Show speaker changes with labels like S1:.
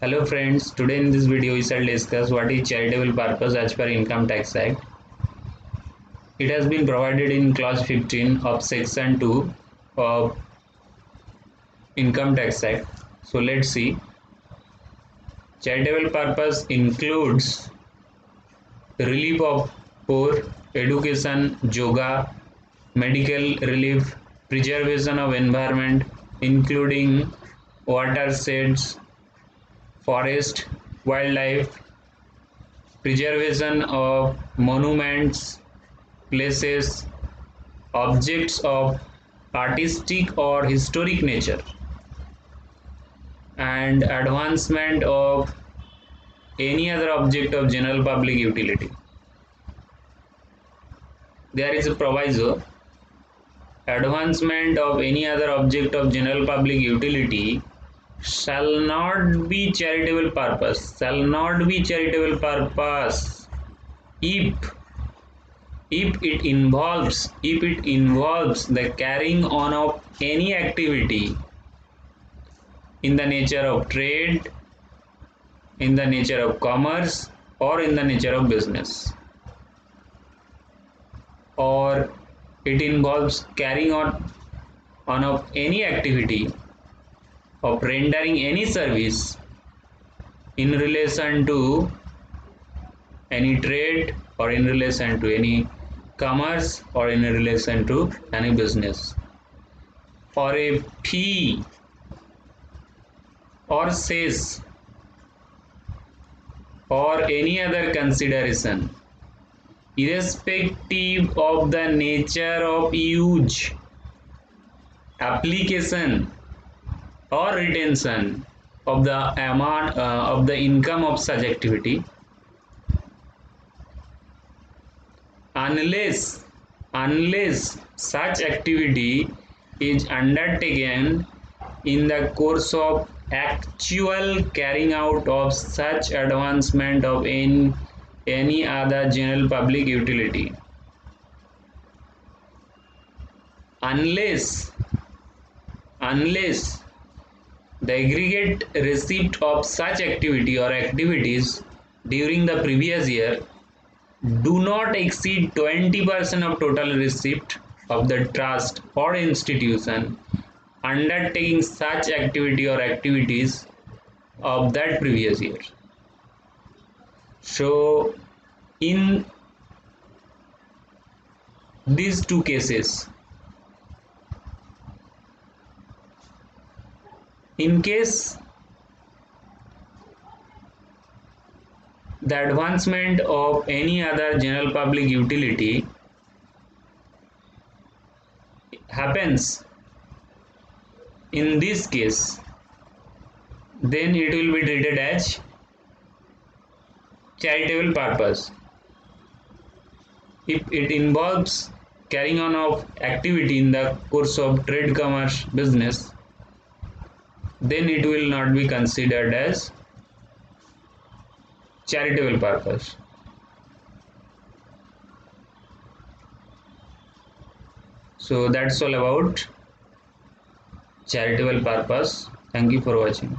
S1: Hello friends, today in this video we shall discuss what is charitable purpose as per Income Tax Act. It has been provided in clause 15 of section 2 of Income Tax Act. So let's see. Charitable purpose includes relief of poor, education, yoga, medical relief, preservation of environment including watersheds, forest, wildlife, preservation of monuments, places, objects of artistic or historic nature, and advancement of any other object of general public utility. There is a proviso: advancement of any other object of general public utility shall not be charitable purpose, if it involves the carrying on of any activity in the nature of trade, in the nature of commerce, or in the nature of business, or it involves carrying on of any activity of rendering any service in relation to any trade, or in relation to any commerce, or in relation to any business, for a fee or cess or any other consideration, irrespective of the nature of use, application, or retention of the amount of the income of such activity, unless such activity is undertaken in the course of actual carrying out of such advancement of any other general public utility, unless the aggregate receipt of such activity or activities during the previous year do not exceed 20% of total receipt of the trust or institution undertaking such activity or activities of that previous year. So in these two cases, in case the advancement of any other general public utility happens in this case, then it will be treated as charitable purpose. If it involves carrying on of activity in the course of trade, commerce, business, then it will not be considered as charitable purpose. So that's all about charitable purpose. Thank you for watching.